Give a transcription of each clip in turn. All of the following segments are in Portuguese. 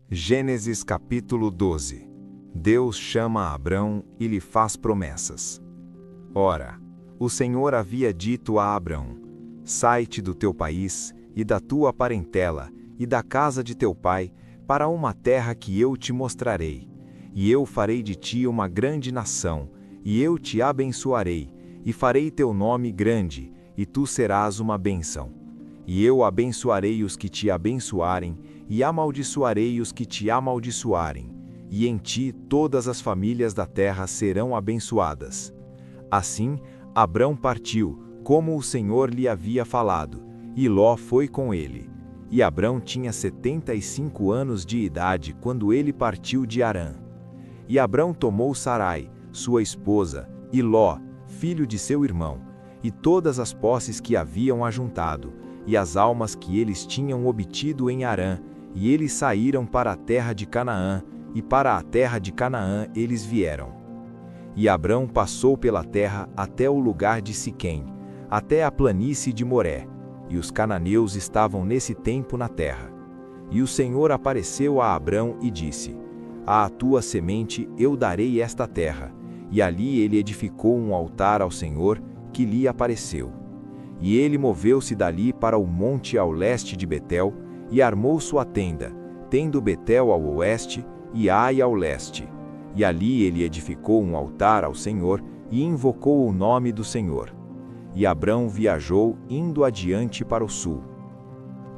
Gênesis capítulo 12. Deus chama Abrão e lhe faz promessas. Ora, o Senhor havia dito a Abrão: sai-te do teu país, e da tua parentela, e da casa de teu pai, para uma terra que eu te mostrarei. E eu farei de ti uma grande nação, e eu te abençoarei, e farei teu nome grande, e tu serás uma bênção. E eu abençoarei os que te abençoarem, e amaldiçoarei os que te amaldiçoarem, e em ti todas as famílias da terra serão abençoadas. Assim, Abrão partiu, como o Senhor lhe havia falado, e Ló foi com ele. E Abrão tinha 75 anos de idade quando ele partiu de Harã. E Abrão tomou Sarai, sua esposa, e Ló, filho de seu irmão, e todas as posses que haviam ajuntado, e as almas que eles tinham obtido em Harã, e eles saíram para a terra de Canaã, e para a terra de Canaã eles vieram. E Abrão passou pela terra até o lugar de Siquém, até a planície de Moré, e os cananeus estavam nesse tempo na terra. E o Senhor apareceu a Abrão e disse: à tua semente eu darei esta terra. E ali ele edificou um altar ao Senhor, que lhe apareceu. E ele moveu-se dali para o monte ao leste de Betel, e armou sua tenda, tendo Betel ao oeste e Ai ao leste. E ali ele edificou um altar ao Senhor, e invocou o nome do Senhor. E Abrão viajou, indo adiante para o sul.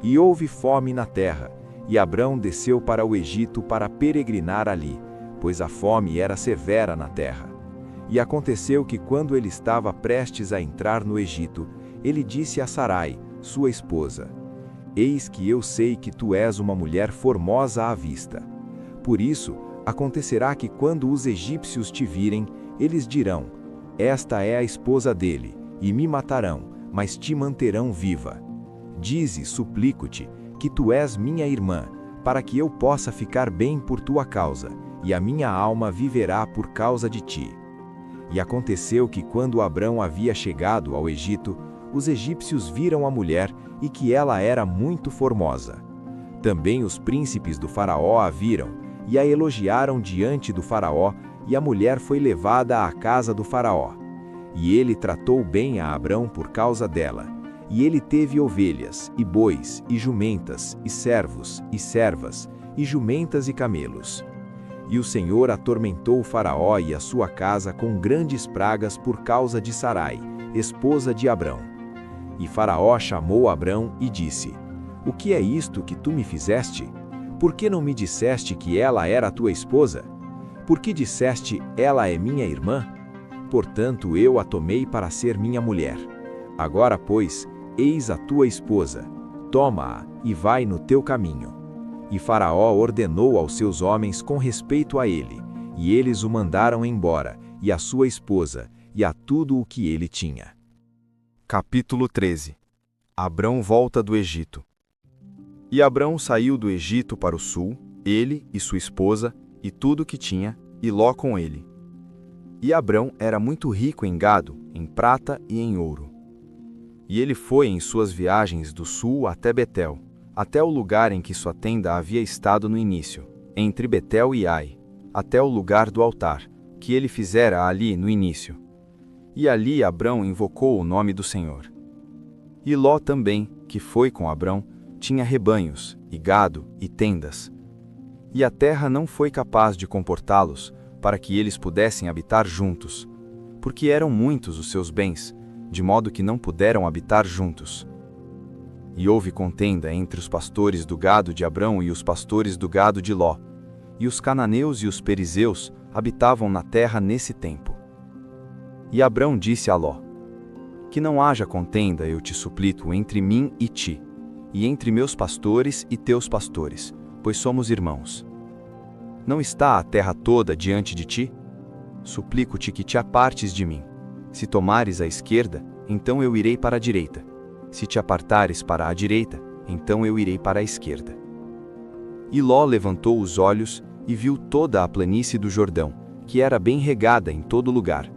E houve fome na terra, e Abrão desceu para o Egito para peregrinar ali, pois a fome era severa na terra. E aconteceu que quando ele estava prestes a entrar no Egito, ele disse a Sarai, sua esposa: eis que eu sei que tu és uma mulher formosa à vista. Por isso, acontecerá que quando os egípcios te virem, eles dirão: esta é a esposa dele, e me matarão, mas te manterão viva. Dize, suplico-te, que tu és minha irmã, para que eu possa ficar bem por tua causa, e a minha alma viverá por causa de ti. E aconteceu que quando Abrão havia chegado ao Egito, os egípcios viram a mulher e que ela era muito formosa. Também os príncipes do faraó a viram, e a elogiaram diante do faraó, e a mulher foi levada à casa do faraó. E ele tratou bem a Abrão por causa dela. E ele teve ovelhas, e bois, e jumentas, e servos, e servas, e jumentas e camelos. E o Senhor atormentou o faraó e a sua casa com grandes pragas por causa de Sarai, esposa de Abrão. E Faraó chamou Abrão e disse: o que é isto que tu me fizeste? Por que não me disseste que ela era tua esposa? Por que disseste, ela é minha irmã? Portanto eu a tomei para ser minha mulher. Agora, pois, eis a tua esposa, toma-a e vai no teu caminho. E Faraó ordenou aos seus homens com respeito a ele, e eles o mandaram embora, e a sua esposa, e a tudo o que ele tinha. Capítulo 13. Abrão volta do Egito. E Abrão saiu do Egito para o sul, ele e sua esposa, e tudo o que tinha, e Ló com ele. E Abrão era muito rico em gado, em prata e em ouro. E ele foi em suas viagens do sul até Betel, até o lugar em que sua tenda havia estado no início, entre Betel e Ai, até o lugar do altar, que ele fizera ali no início. E ali Abrão invocou o nome do Senhor. E Ló também, que foi com Abrão, tinha rebanhos, e gado, e tendas. E a terra não foi capaz de comportá-los, para que eles pudessem habitar juntos, porque eram muitos os seus bens, de modo que não puderam habitar juntos. E houve contenda entre os pastores do gado de Abrão e os pastores do gado de Ló, e os cananeus e os perizeus habitavam na terra nesse tempo. E Abrão disse a Ló: que não haja contenda, eu te suplico, entre mim e ti, e entre meus pastores e teus pastores, pois somos irmãos. Não está a terra toda diante de ti? Suplico-te que te apartes de mim. Se tomares a esquerda, então eu irei para a direita. Se te apartares para a direita, então eu irei para a esquerda. E Ló levantou os olhos e viu toda a planície do Jordão, que era bem regada em todo lugar,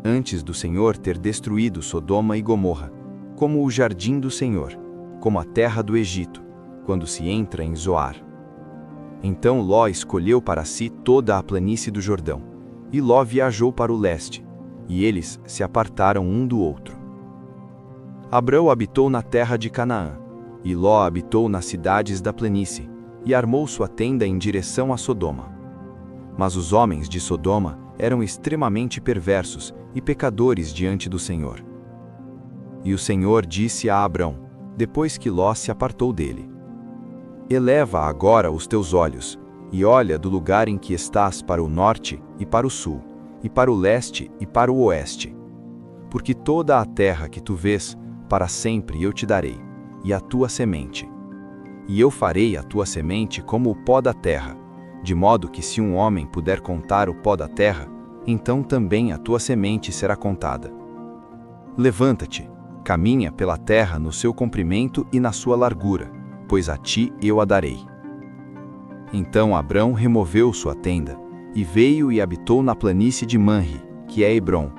antes do Senhor ter destruído Sodoma e Gomorra, como o jardim do Senhor, como a terra do Egito, quando se entra em Zoar. Então Ló escolheu para si toda a planície do Jordão, e Ló viajou para o leste, e eles se apartaram um do outro. Abrão habitou na terra de Canaã, e Ló habitou nas cidades da planície, e armou sua tenda em direção a Sodoma. Mas os homens de Sodoma eram extremamente perversos e pecadores diante do Senhor. E o Senhor disse a Abrão, depois que Ló se apartou dele: Eleva agora os teus olhos, e olha do lugar em que estás para o norte e para o sul, e para o leste e para o oeste. Porque toda a terra que tu vês, para sempre eu te darei, e a tua semente. E eu farei a tua semente como o pó da terra, de modo que se um homem puder contar o pó da terra, então também a tua semente será contada. Levanta-te, caminha pela terra no seu comprimento e na sua largura, pois a ti eu a darei. Então Abrão removeu sua tenda, e veio e habitou na planície de Manre, que é Hebrom,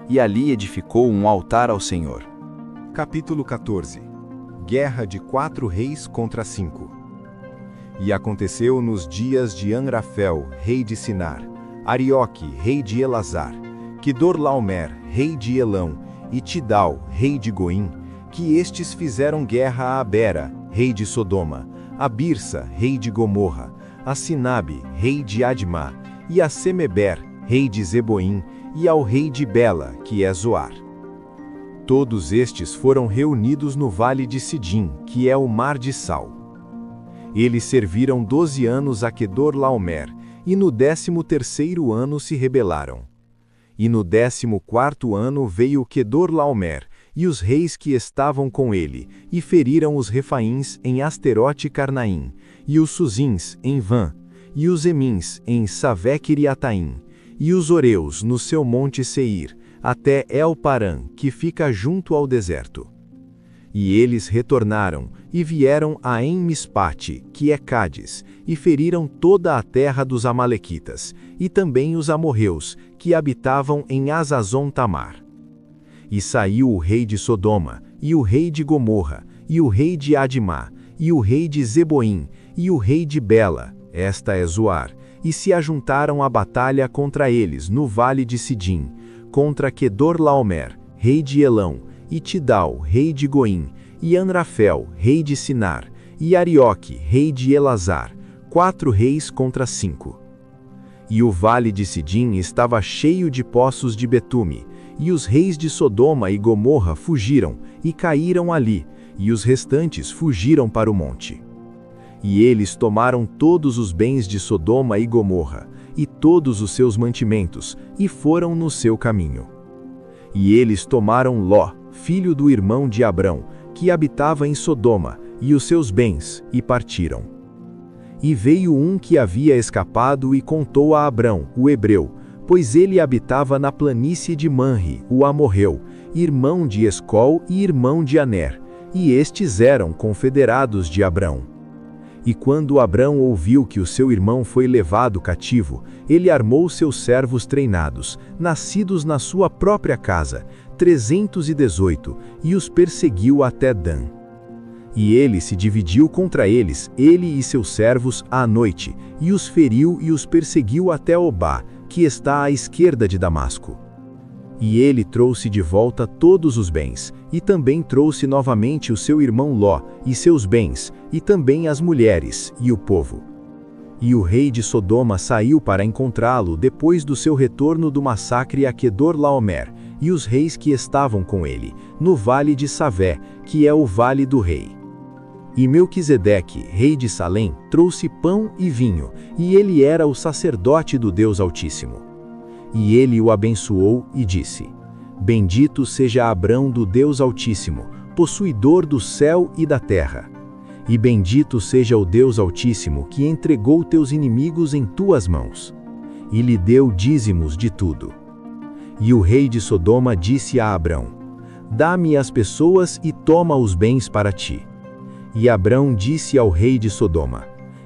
e ali edificou um altar ao Senhor. Capítulo 14. Guerra de 4 reis contra 5. E aconteceu nos dias de Anrafel, rei de Sinar, Arioque, rei de Elazar, Quedorlaomer, rei de Elão, e Tidal, rei de Goim, que estes fizeram guerra a Abera, rei de Sodoma, a Birsa, rei de Gomorra, a Sinabe, rei de Admá, e a Semeber, rei de Zeboim, e ao rei de Bela, que é Zoar. Todos estes foram reunidos no vale de Sidim, que é o mar de Sal. Eles serviram 12 anos a Quedorlaomer, e no 13º ano se rebelaram. E no 14º ano veio Quedorlaomer, e os reis que estavam com ele, e feriram os Refaíns em Asterote Carnaim, e os Suzins em Vã, e os Emins em Savé-Quiriataim, e os Oreus no seu monte Seir, até El-Parã, que fica junto ao deserto. E eles retornaram, e vieram a En-Mispate, que é Cádiz, e feriram toda a terra dos Amalequitas, e também os amorreus, que habitavam em Azazon-Tamar. E saiu o rei de Sodoma, e o rei de Gomorra, e o rei de Admá, e o rei de Zeboim, e o rei de Bela, esta é Zoar, e se ajuntaram à batalha contra eles no vale de Sidim, contra Quedorlaomer, rei de Elão, e Tidal, rei de Goim, e Anrafel, rei de Sinar, e Arioque, rei de Elazar, 4 reis contra 5. E o vale de Sidim estava cheio de poços de betume, e os reis de Sodoma e Gomorra fugiram, e caíram ali, e os restantes fugiram para o monte. E eles tomaram todos os bens de Sodoma e Gomorra, e todos os seus mantimentos, e foram no seu caminho. E eles tomaram Ló, filho do irmão de Abrão, que habitava em Sodoma, e os seus bens, e partiram. E veio um que havia escapado e contou a Abrão, o hebreu, pois ele habitava na planície de Manre, o amorreu, irmão de Escol e irmão de Aner, e estes eram confederados de Abrão. E quando Abrão ouviu que o seu irmão foi levado cativo, ele armou seus servos treinados, nascidos na sua própria casa, 318, e os perseguiu até Dan. E ele se dividiu contra eles, ele e seus servos, à noite, e os feriu e os perseguiu até Obá, que está à esquerda de Damasco. E ele trouxe de volta todos os bens, e também trouxe novamente o seu irmão Ló, e seus bens, e também as mulheres, e o povo. E o rei de Sodoma saiu para encontrá-lo depois do seu retorno do massacre a Quedorlaomer, e os reis que estavam com ele, no vale de Savé, que é o vale do rei. E Melquisedeque, rei de Salém, trouxe pão e vinho, e ele era o sacerdote do Deus Altíssimo. E ele o abençoou e disse: Bendito seja Abrão do Deus Altíssimo, possuidor do céu e da terra. E bendito seja o Deus Altíssimo, que entregou teus inimigos em tuas mãos. E lhe deu dízimos de tudo. E o rei de Sodoma disse a Abrão: Dá-me as pessoas e toma os bens para ti. E Abrão disse ao rei de Sodoma: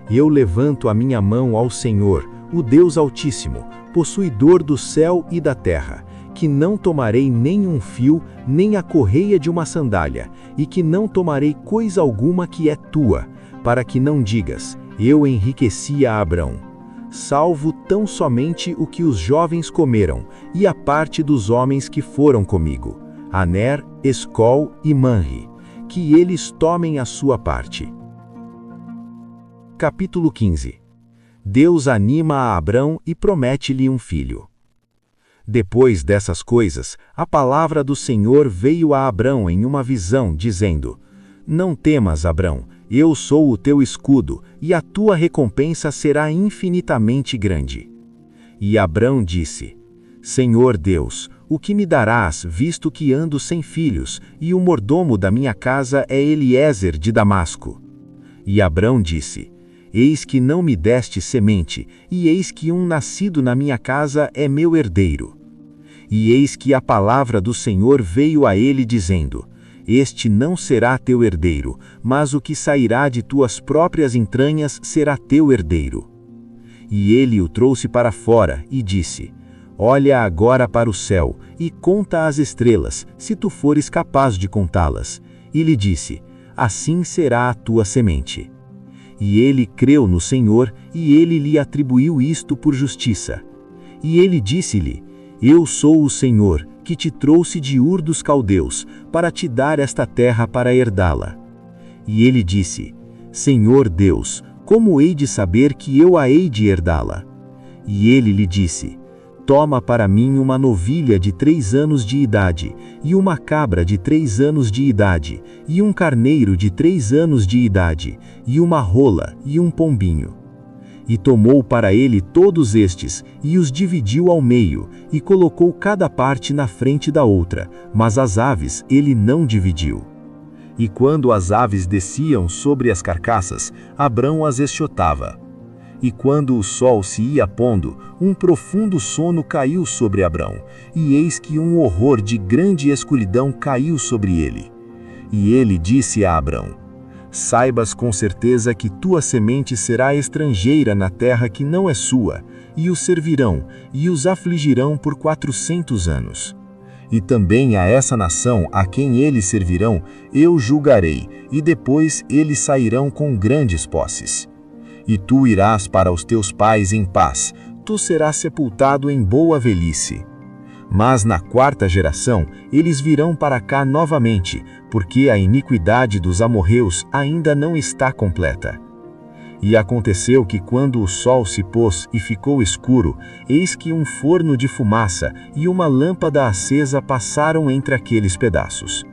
Eu levanto a minha mão ao Senhor, o Deus Altíssimo, possuidor do céu e da terra, que não tomarei nem um fio, nem a correia de uma sandália, e que não tomarei coisa alguma que é tua, para que não digas: eu enriqueci a Abrão, salvo tão somente o que os jovens comeram, e a parte dos homens que foram comigo, Aner, Escol e Manre, que eles tomem a sua parte. Capítulo 15. Deus anima a Abrão e promete-lhe um filho. Depois dessas coisas, a palavra do Senhor veio a Abrão em uma visão, dizendo: Não temas, Abrão, eu sou o teu escudo, e a tua recompensa será infinitamente grande. E Abrão disse: Senhor Deus, o que me darás, visto que ando sem filhos, e o mordomo da minha casa é Eliezer de Damasco? E Abrão disse: Eis que não me deste semente, e eis que um nascido na minha casa é meu herdeiro. E eis que a palavra do Senhor veio a ele dizendo: Este não será teu herdeiro, mas o que sairá de tuas próprias entranhas será teu herdeiro. E ele o trouxe para fora e disse: Olha agora para o céu e conta as estrelas, se tu fores capaz de contá-las. E lhe disse: Assim será a tua semente. E ele creu no Senhor, e ele lhe atribuiu isto por justiça. E ele disse-lhe: Eu sou o Senhor, que te trouxe de Ur dos Caldeus, para te dar esta terra para herdá-la. E ele disse: Senhor Deus, como hei de saber que eu a hei de herdá-la? E ele lhe disse: Toma para mim uma novilha de 3 anos de idade, e uma cabra de 3 anos de idade, e um carneiro de 3 anos de idade, e uma rola, e um pombinho. E tomou para ele todos estes, e os dividiu ao meio, e colocou cada parte na frente da outra, mas as aves ele não dividiu. E quando as aves desciam sobre as carcaças, Abrão as enxotava. E quando o sol se ia pondo, um profundo sono caiu sobre Abrão, e eis que um horror de grande escuridão caiu sobre ele. E ele disse a Abrão: Saibas com certeza que tua semente será estrangeira na terra que não é sua, e os servirão, e os afligirão por 400 anos. E também a essa nação a quem eles servirão, eu julgarei, e depois eles sairão com grandes posses. E tu irás para os teus pais em paz, tu serás sepultado em boa velhice. Mas na 4ª geração, eles virão para cá novamente, porque a iniquidade dos amorreus ainda não está completa. E aconteceu que quando o sol se pôs e ficou escuro, eis que um forno de fumaça e uma lâmpada acesa passaram entre aqueles pedaços.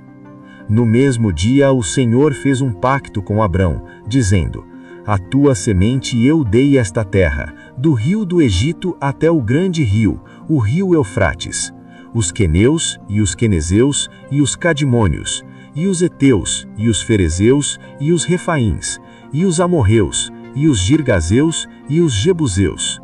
No mesmo dia o Senhor fez um pacto com Abrão, dizendo: A tua semente eu dei esta terra, do rio do Egito até o grande rio, o rio Eufrates, os queneus, e os quenezeus, e os cadmônios, e os heteus, e os ferezeus, e os refaíns, e os amorreus, e os girgazeus, e os jebuseus,